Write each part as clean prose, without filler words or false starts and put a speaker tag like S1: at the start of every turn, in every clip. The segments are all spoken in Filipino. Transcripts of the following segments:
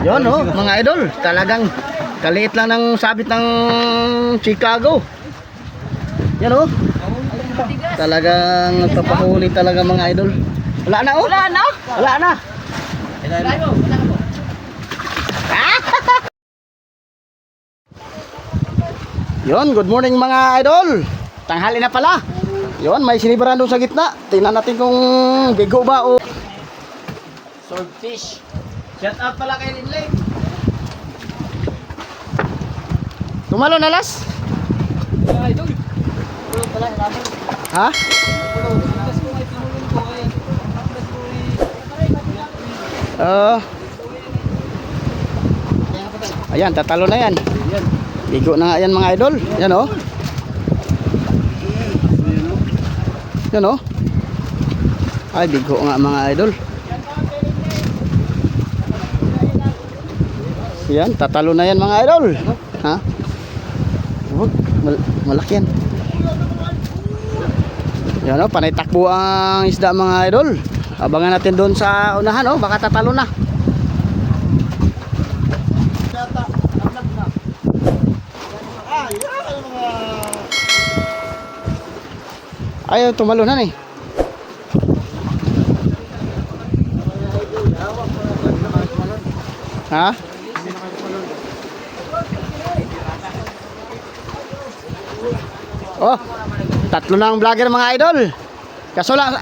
S1: Yun oh, mga idol, talagang kaliit lang ng sabit ng Chicago. Yan oh. Talagang nagpapahuli talaga mga idol. Wala na oh. Wala na. Wala na. Yun, good morning mga idol. Tanghali na pala. Yun, may sinibaran doon sa gitna. Tingnan natin kung bigo ba o swordfish. Shout out pala kay Linley. Tumalo na las? Ha? Ayan, tatalo na yan. Bigo na nga yan mga idol. Yan oh. Yan oh. Ay, bigo nga mga idol. Yan, tatalo na yan mga idol. Ha? Oh, malaki yan. Yan oh, panay takbo ang isda mga idol. Abangan natin doon sa unahan oh, baka tatalo na. Ayaw tumalo na eh. Ha? Oh, tatlo na ang vlogger mga idol. Kaso lang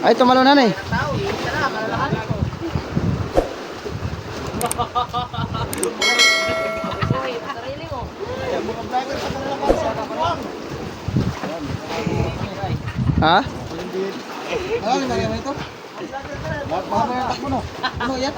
S1: ay tumalo na eh. Ha? Ano na yan ito? Mahamayat mo no? Ano yan?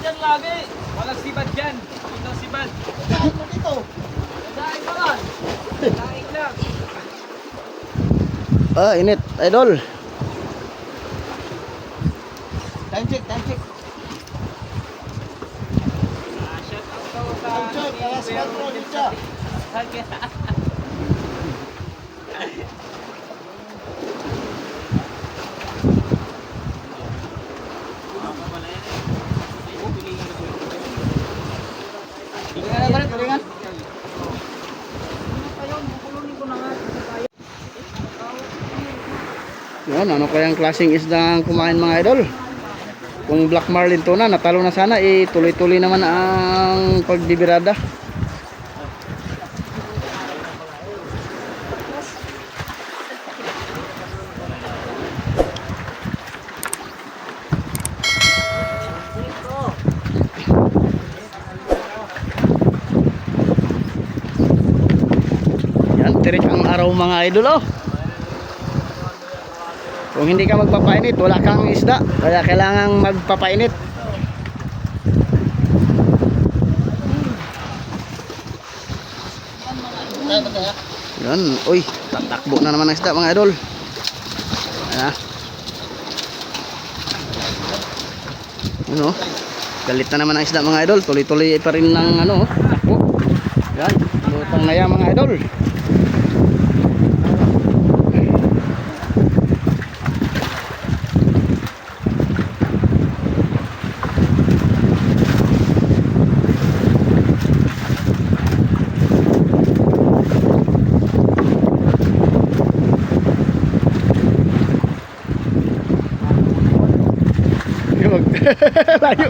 S2: Diyan lagi. Walang sibad dyan. Itong sibad. Saan mo dito? Daing pa kan. Daing lang.
S1: Ah, init, idol.
S2: Time check, time check. Shout out daw sa time check, alas 4 dito.
S1: Yan, ano kayang klaseng isda ang kumain mga idol? Kung black marlin tuna, natalo na sana, tuloy-tuloy naman ang pagbibirada. Yan, tirik ang araw mga idol oh. Kung hindi ka magpapainit, wala kang isda. Kaya kailangan magpapainit. Yan, uy, tatakbo na naman ang isda mga idol. Ayan. Ano? Galit na naman ang isda mga idol. Tuloy-tuloy pa rin ng ano, takbo. Yan, lutang na yan mga idol. Layo.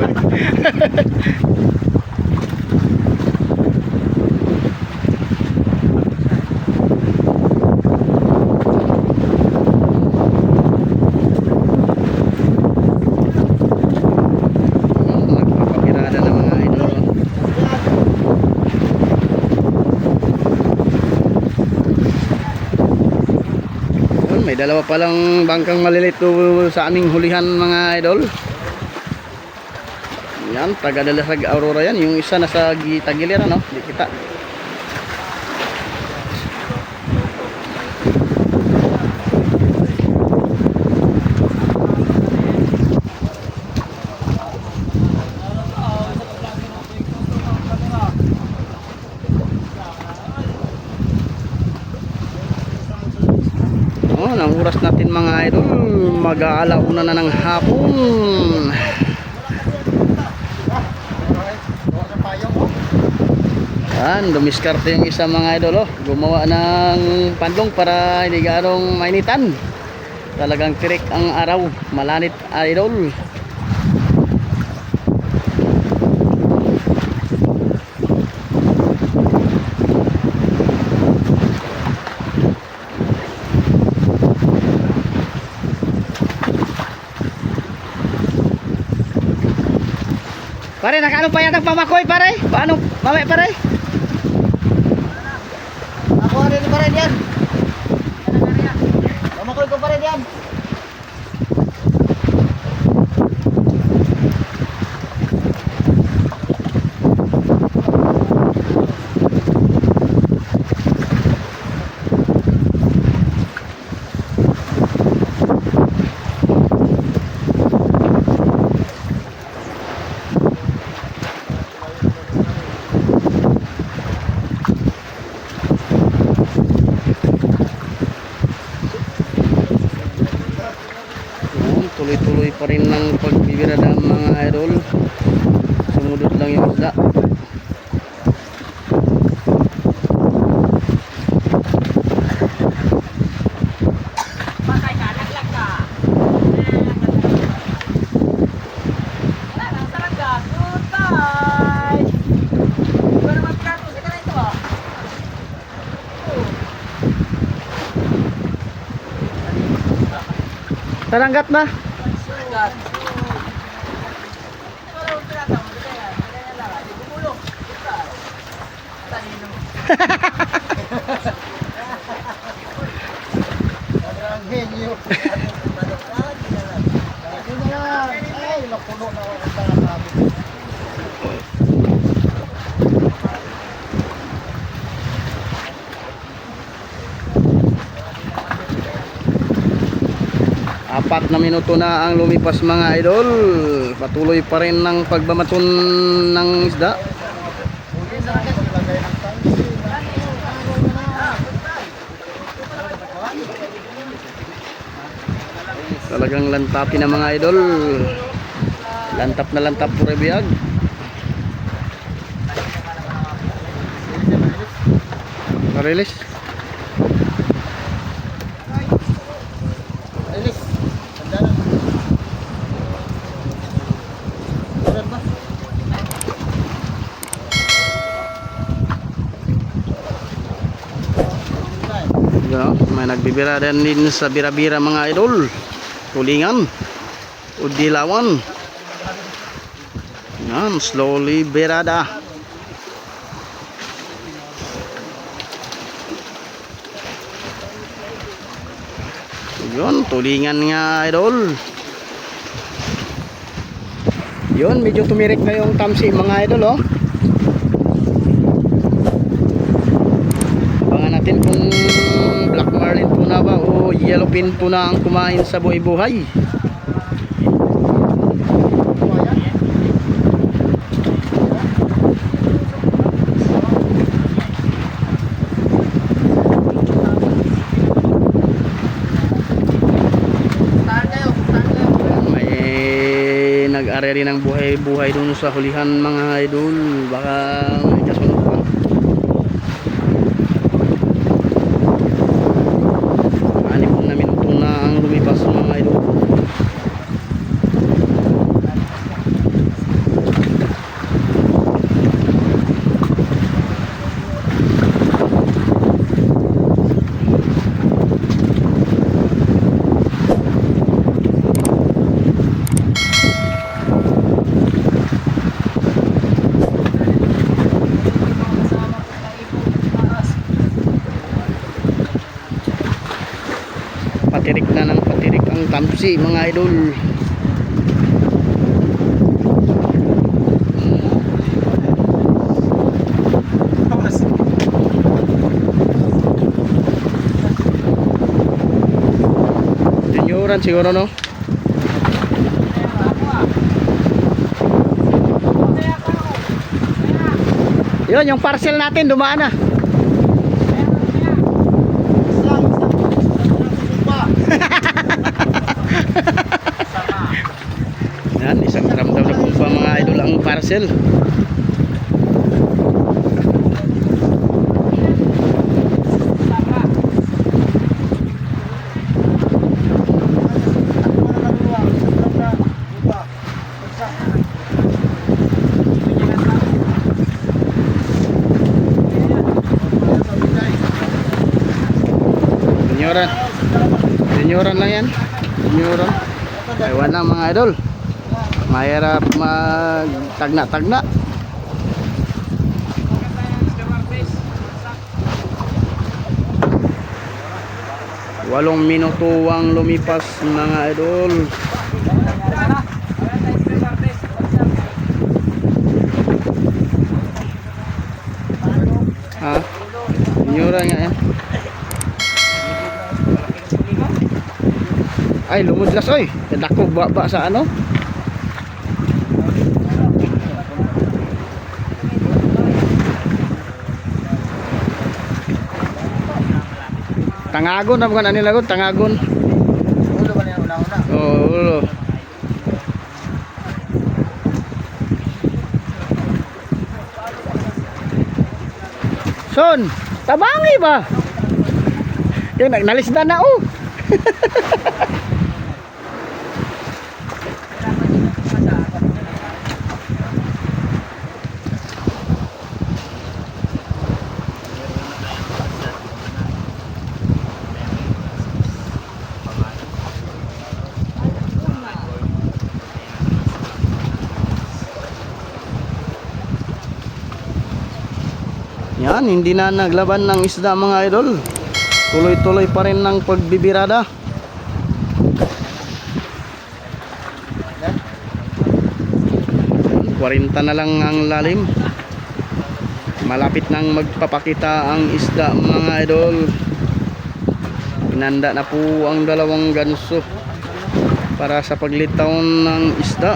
S1: Nagpapakirada na mga idol. May dalawa palang bangkang malilit sa aming hulihan mga idol. Yan, taga-Dalasag Aurora yan. Yung isa nasa Tagiliran, no? Di kita. Yun, ang oras natin mga idol, mag-aalauna na ng hapon. Yan, dumiskarte yung isa mga idol, oh. Gumawa ng pandong para hindi ganong mainitan. Talagang tirik ang araw, malanit idol. Pare, nakaano pa yata pamakoy pare? Paano? Mamay pare?
S3: Ako rin pa rin yan. Pamakoy ko pa rin yan.
S1: Tuloy-tuloy pa rin ng pagbibirada mga idol. Sumudot lang yung isda.
S2: Patay ka, laglag ka. Wala nang sarangga. Goodbye. Iba naman prato. Sika na ito ah.
S1: Taranggat na.
S2: Sarangga. Wala nang pirata. Ganyan lang. Di bumulong. Talino.
S3: Ang henyo. Yun na lang. Ay, napuno na ako ng tangan namin.
S1: Apat na minuto na ang lumipas mga idol. Patuloy pa rin ng pagbamaton ng isda. Talagang lantapin na mga idol. Lantap na lantap pure biyag. Marilis.
S3: Alis. Sandalan. Meron ba?
S1: Yan, may nagbibira din sa bira-bira mga idol. Tulingan. Udilawan. Yan, slowly birada. Yun, tulingan nga idol. Yun, medyo tumirik na yung tamsi mga idol, oh. Abangan natin kung black marlin po na ba o yellowfin po na ang kumain sa buhay-buhay. Nag-area rin ng buhay-buhay dun sa hulihan mga idol. Baka may kasunod pa. Anim na minuto na ang lumipas mga idol. Patirik na ng patirik ang tamsi mga idol. Junioran siguro no. Yun yung parcel natin dumaan na. diesel. Junioran. Junioran lang yan. Junioran. Ewan lang mga idol. Mahirap magtagna-tagna. Walong minuto ang lumipas mga idol. Ha? Junioran nga yan. Ay, lumudlas oy. Dako ba sa ano? Tangagon na bukan anil lagot, Tangagon.
S3: Ulo ba niya una-una?
S1: Oh, ulo. Son, tabangi ba? Yung nalisdan na oh. Yan, hindi na naglaban ng isda mga idol. Tuloy-tuloy pa rin ng pagbibirada. Yan, 40 na lang ang lalim. Malapit nang magpapakita ang isda mga idol. Pinanda na po ang dalawang ganso para sa paglitaw ng isda.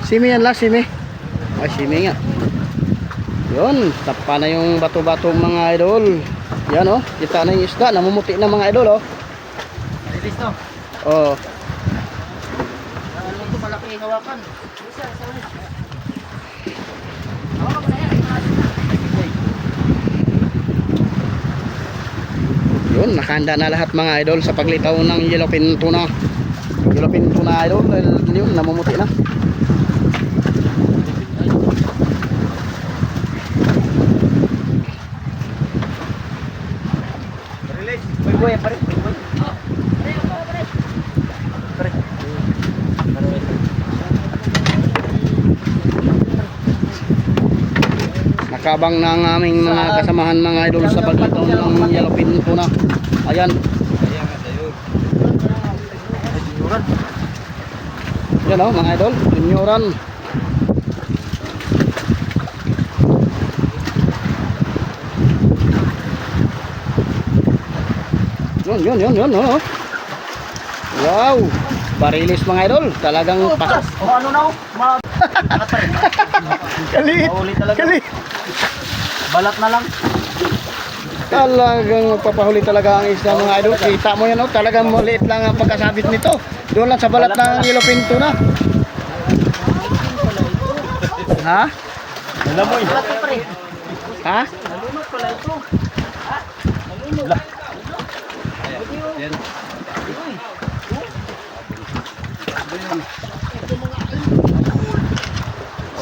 S1: Simi yan lang, simi. Ay, simi nga. Yun, tapa na yung bato-bato mga idol. Yan oh, kita na yung isda, namumuti na mga idol oh.
S3: Release to.
S1: Oh.
S3: Ano ito malaki yung hawakan?
S1: Yun, nakahanda na lahat mga idol sa paglitaw ng yellowfin tuna. Yellowfin tuna idol, yun, namumuti na.
S3: Release. Boy, pare. Boy.
S1: Nakabang na ang aming mga kasamahan mga idol sa paglitaw ng yellowfin tuna. Ayan. Yan oh mga idol, junioran. Yun oh. Wow, barilis mga idol, talagang pasas.
S3: O ano na oh?
S1: Kalit,
S3: Mahuli talaga.
S1: kalit.
S3: Balat na lang.
S1: Talagang magpapahuli talaga ang isda mga idol. Kita mo yan oh, talagang maliit lang ang pagkasabit nito. Doon lang sa balat ng yellowfin tuna. Ha?
S3: Nalamoy.
S1: Ha?
S3: Naluno
S2: Nalunod pala ito. Ha? Nalunod. Yan.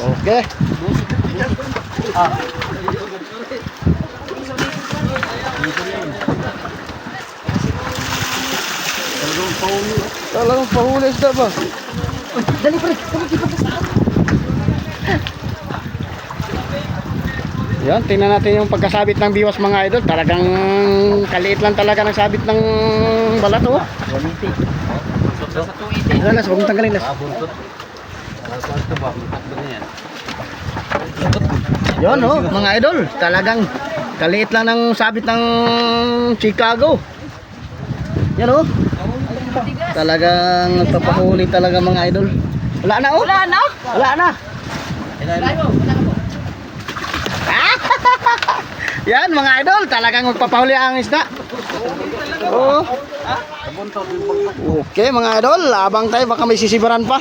S1: Okay. Talagang pahuli isda ba?
S3: Dali pre,
S1: Yan, tingnan natin yung pagkasabit ng biwas mga idol. Talagang kaliit lang talaga ng sabit ng balat oh.
S2: Sa 280.
S1: Las, huwag mong tanggalin las.
S2: Buntot. Ito ba? Buntot ba niyan?
S1: Yun oh, mga idol. Talagang kaliit lang ng sabit ng Chicago. Yan oh. Talagang nagpapahuli talaga mga idol. Wala na oh.
S3: Wala na.
S1: Wala na. Yan mga idol, talagang magpapahuli ang isda. Oo. Okay mga idol, abang tayo baka may sisibaran pa.